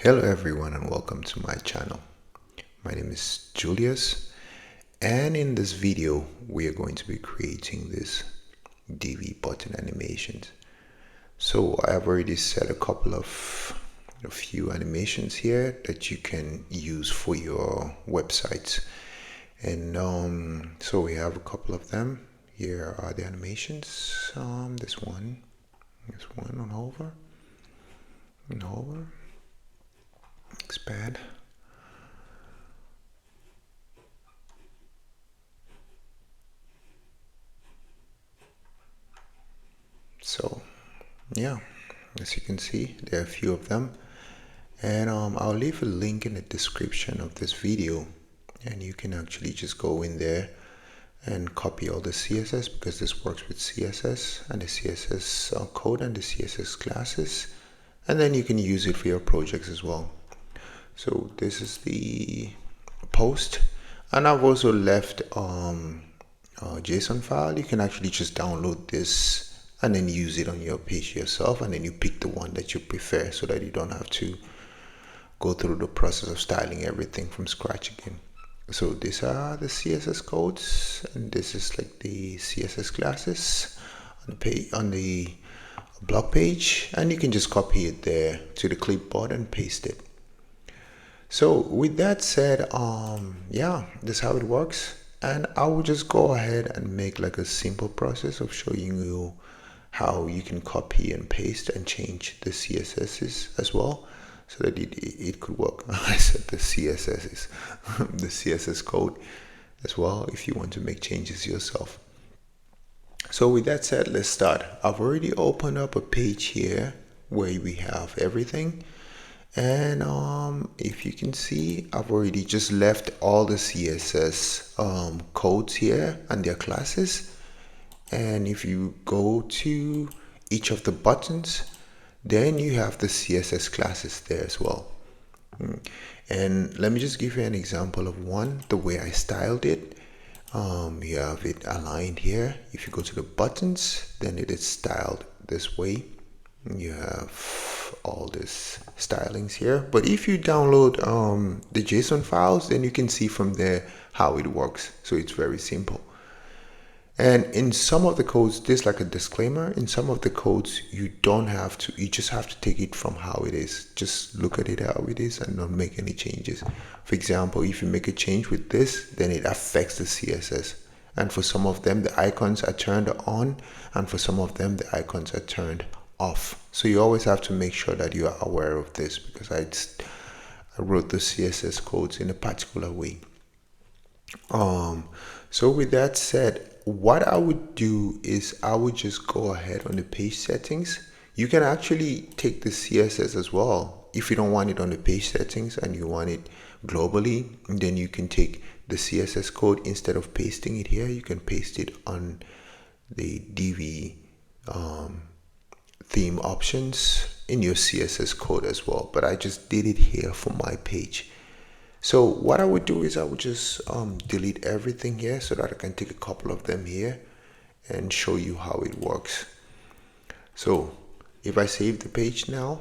Hello everyone and welcome to my channel. My name is Julius, and in this video we are going to be creating this Divi Button Animations. So I have already set a few animations here that you can use for your websites. And so we have a couple of them. Here are the animations. This one on hover, expand. So yeah, as you can see, there are a few of them, and I'll leave a link in the description of this video, and you can actually just go in there and copy all the CSS, because this works with CSS and the CSS code and the CSS classes, and then you can use it for your projects as well. So this is the post, and I've also left a JSON file. You can actually just download this and then use it on your page yourself, and then you pick the one that you prefer so that you don't have to go through the process of styling everything from scratch again. So these are the CSS codes, and this is like the CSS classes on the page, on the blog page, and you can just copy it there to the clipboard and paste it. So with that said, yeah, that's how it works. And I will just go ahead and make like a simple process of showing you how you can copy and paste and change the CSSs as well, so that it could work. I said the CSSs, the CSS code as well, if you want to make changes yourself. So with that said, let's start. I've already opened up a page here where we have everything. And if you can see, I've already just left all the CSS codes here and their classes. And if you go to each of the buttons, then you have the CSS classes there as well. And let me just give you an example of one, the way I styled it. You have it aligned here. If you go to the buttons, then it is styled this way. You have all these stylings here, but if you download the JSON files, then you can see from there how it works. So it's very simple. And in some of the codes, there's like a disclaimer. In some of the codes, you don't have to, you just have to take it from how it is. Just look at it how it is and not make any changes. For example, if you make a change with this, then it affects the CSS. And for some of them, the icons are turned on, and for some of them, the icons are turned off. So you always have to make sure that you are aware of this, because I wrote the CSS codes in a particular way. So with that said, what I would do is I would just go ahead on the page settings. You can actually take the CSS as well. If you don't want it on the page settings and you want it globally, then you can take the CSS code. Instead of pasting it here, you can paste it on the Divi theme options in your CSS code as well. But I just did it here for my page. So what I would do is I would just delete everything here so that I can take a couple of them here and show you how it works. So if I save the page now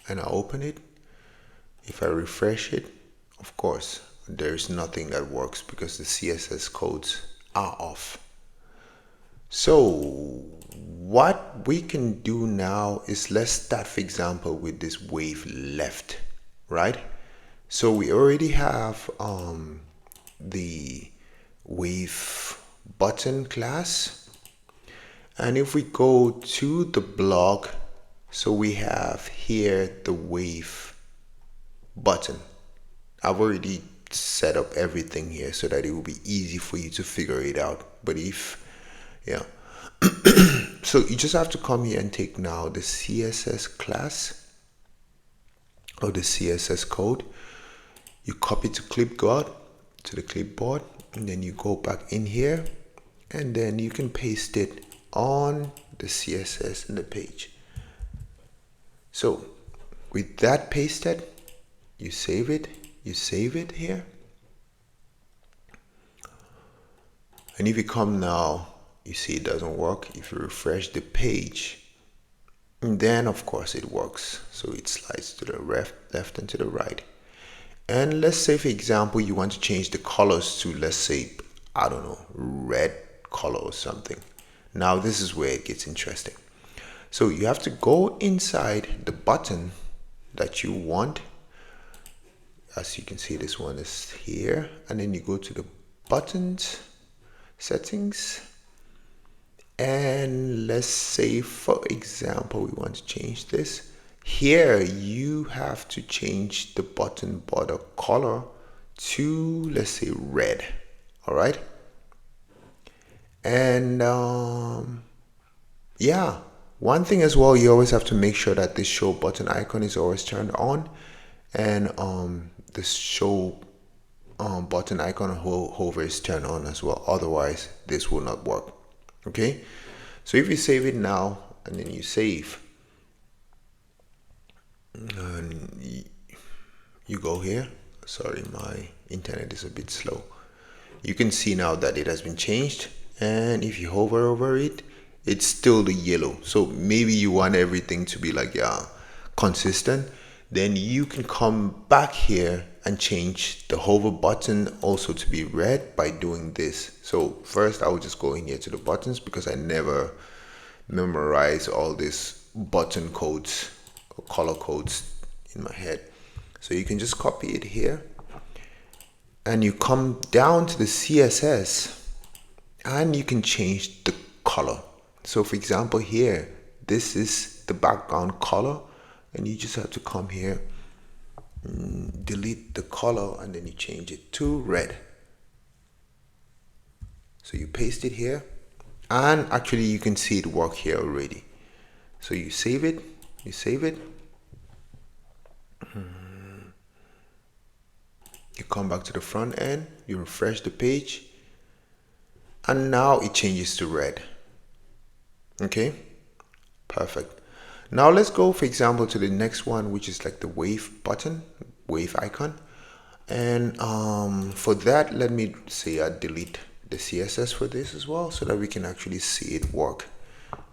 and I open it, if I refresh it, of course, there's nothing that works because the CSS codes are off. So what we can do now is, let's start, for example, with this wave left, right? So we already have the wave button class. And if we go to the blog, so we have here the wave button. I've already set up everything here so that it will be easy for you to figure it out. But yeah. So you just have to come here and take now the CSS class or the CSS code. You copy to the clipboard, and then you go back in here, and then you can paste it on the CSS in the page. So with that pasted, you save it here. And if you come now, you see it doesn't work. If you refresh the page, And then of course it works. So it slides to the left and to the right. And let's say, for example, you want to change the colors to, let's say, I don't know, red color or something. Now this is where it gets interesting. So you have to go inside the button that you want. As you can see, this one is here. And then you go to the buttons, settings. And let's say, for example, we want to change this. Here you have to change the button border color to, let's say, red. All right. And yeah, one thing as well, you always have to make sure that this show button icon is always turned on, and the show button icon hover is turned on as well. Otherwise this will not work. Okay, so if you save it now and then you save, and you go here. Sorry, my internet is a bit slow. You can see now that it has been changed, and if you hover over it, it's still the yellow. So maybe you want everything to be like, yeah, consistent. Then you can come back here and change the hover button also to be red by doing this. So first I will just go in here to the buttons, because I never memorize all these button codes or color codes in my head. So you can just copy it here, and you come down to the CSS, and you can change the color. So for example, here, this is the background color, and you just have to come here, delete the color, and then you change it to red. So you paste it here, and actually you can see it work here already. So you save it, you come back to the front end, you refresh the page, and now it changes to red. Okay, perfect. Now let's go, for example, to the next one, which is like the wave button, wave icon. And for that, let me say I delete the CSS for this as well, so that we can actually see it work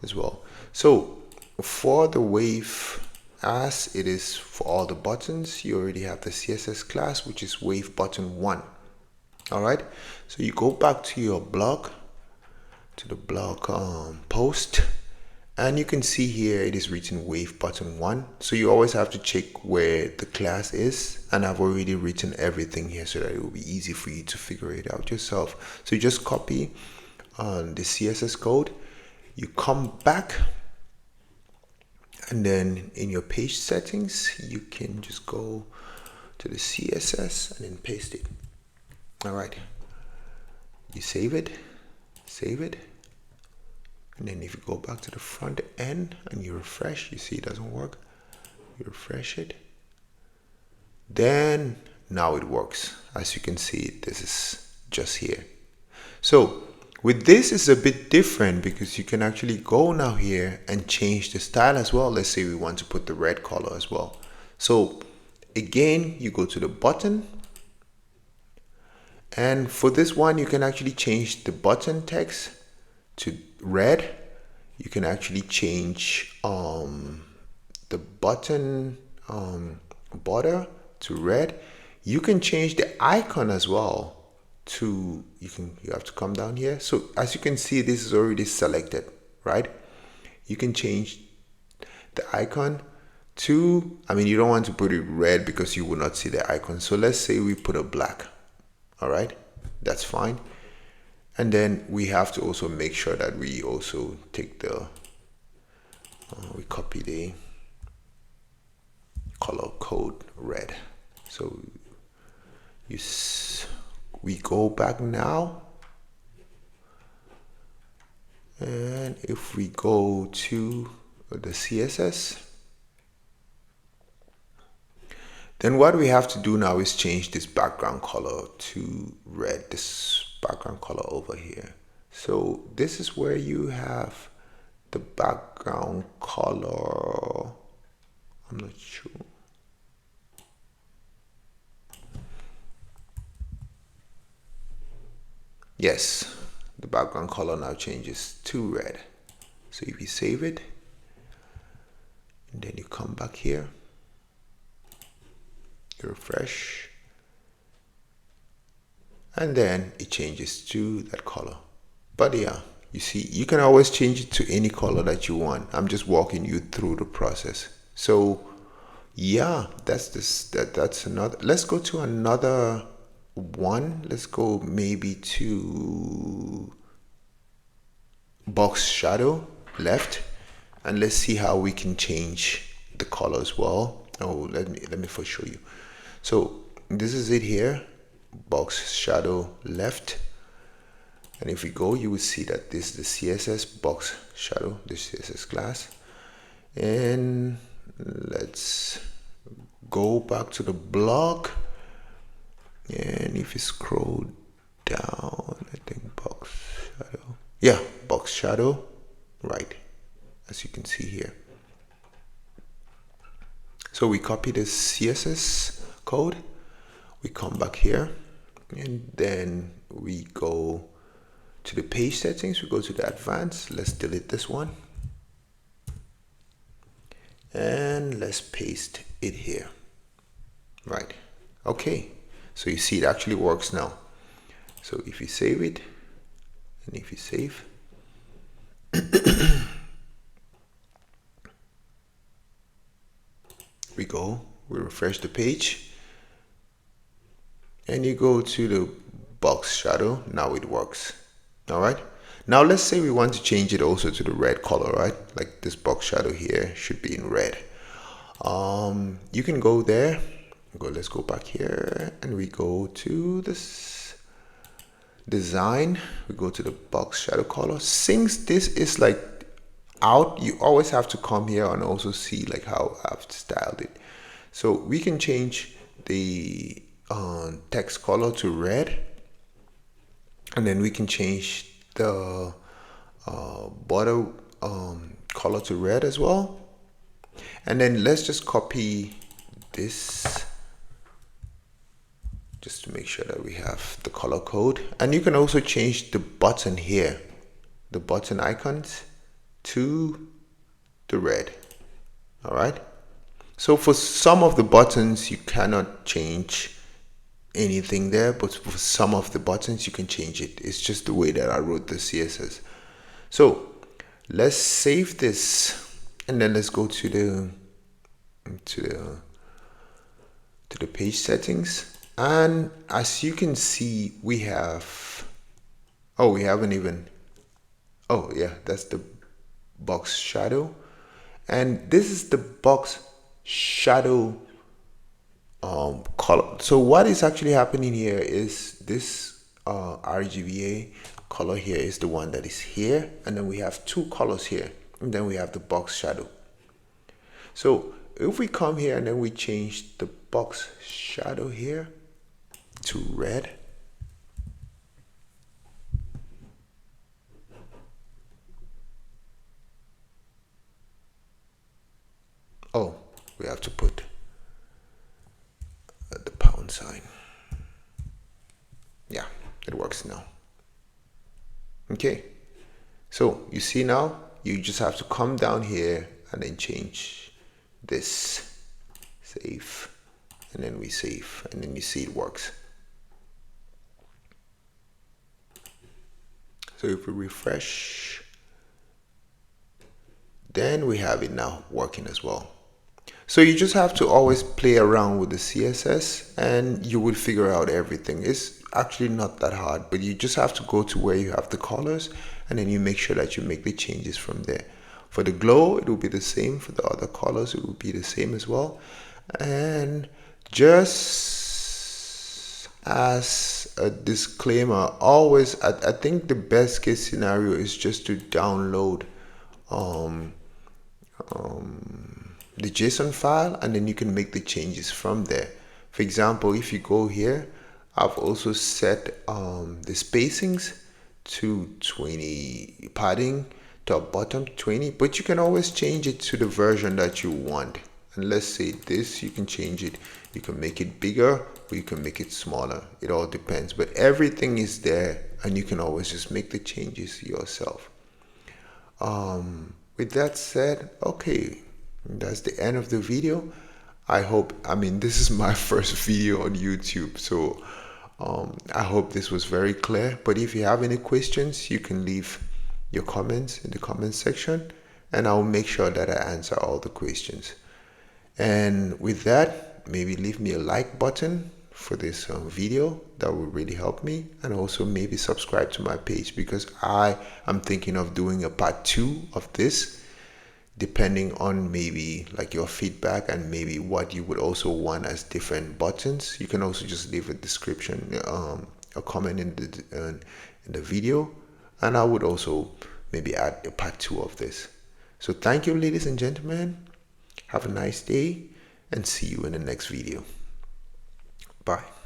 as well. So for the wave, as it is for all the buttons, you already have the CSS class, which is wave button 1. All right, so you go back to your blog, to the blog post, and you can see here it is written wave button 1. So you always have to check where the class is, and I've already written everything here so that it will be easy for you to figure it out yourself. So you just copy the CSS code, you come back, and then in your page settings you can just go to the CSS and then paste it. All right, you save it, and then if you go back to the front end and you refresh, you see it doesn't work. You refresh it, then now it works. As you can see, this is just here. So with this, it's a bit different, because you can actually go now here and change the style as well. Let's say we want to put the red color as well. So again, you go to the button, and for this one, you can actually change the button text to red. You can actually change the button border to red. You can change the icon as well to, you have to come down here. So as you can see, this is already selected, right? You can change the icon to, I mean, you don't want to put it red because you will not see the icon. So let's say we put a black. All right, that's fine. And then we have to also make sure that we also take the, we copy the color code red. So we go back now, and if we go to the CSS, then what we have to do now is change this background color to red, this background color over here. So this is where you have the background color. I'm not sure. Yes, the background color now changes to red. So if you save it, come back here, you refresh, and then it changes to that color. But yeah, you see, you can always change it to any color that you want. I'm just walking you through the process. So yeah, that's another. Let's go to another one. Let's go maybe to box shadow left, and let's see how we can change the color as well. Oh, let me first show you. So this is it here, box shadow left, and if we go, you will see that this is the CSS box shadow, the CSS class. And let's go back to the blog, and if you scroll down, I think box shadow, yeah, box shadow, right, as you can see here. So we copy the CSS code, we come back here, and then we go to the page settings, we go to the advanced. Let's delete this one, and let's paste it here. Right, okay, so you see it actually works now. So if you save it, and if you save, we refresh the page, and you go to the box shadow. Now it works. All right, now let's say we want to change it also to the red color, right? Like this box shadow here should be in red. You can go there, let's go back here, and we go to this design, we go to the box shadow color. Since this is like out, you always have to come here and also see like how I've styled it. So we can change the text color to red, and then we can change the border color to red as well. And then let's just copy this just to make sure that we have the color code. And you can also change the button here, the button icons, to the red. All right, so for some of the buttons you cannot change anything there, but for some of the buttons you can change it. It's just the way that I wrote the CSS. So let's save this, and then let's go to the page settings. And as you can see, we have, oh, we haven't even, oh yeah, that's the box shadow, and this is the box shadow color. So what is actually happening here is this RGBA color here is the one that is here, and then we have two colors here, and then we have the box shadow. So if we come here and then we change the box shadow here to red, oh, we have to put the pound sign. Yeah, it works now. Okay, so you see now, you just have to come down here and then change this, save, and then we save, and then you see it works. So if we refresh, then we have it now working as well. So you just have to always play around with the CSS and you will figure out everything. It's actually not that hard, but you just have to go to where you have the colors, and then you make sure that you make the changes from there. For the glow, it will be the same. For the other colors, it will be the same as well. And just as a disclaimer, always, I think the best case scenario is just to download the JSON file, and then you can make the changes from there. For example, if you go here, I've also set the spacings to 20, padding to bottom 20, but you can always change it to the version that you want. And let's say this, you can change it, you can make it bigger or you can make it smaller. It all depends, but everything is there and you can always just make the changes yourself. With that said, okay, That's the end of the video. I mean, this is my first video on YouTube, so I hope this was very clear. But if you have any questions, you can leave your comments in the comment section, and I'll make sure that I answer all the questions. And with that, maybe leave me a like button for this video. That would really help me. And also maybe subscribe to my page, because I am thinking of doing a part 2 of this, depending on maybe like your feedback and maybe what you would also want as different buttons. You can also just leave a description, a comment in the video, and I would also maybe add a part 2 of this. So thank you, ladies and gentlemen. Have a nice day, and see you in the next video. Bye.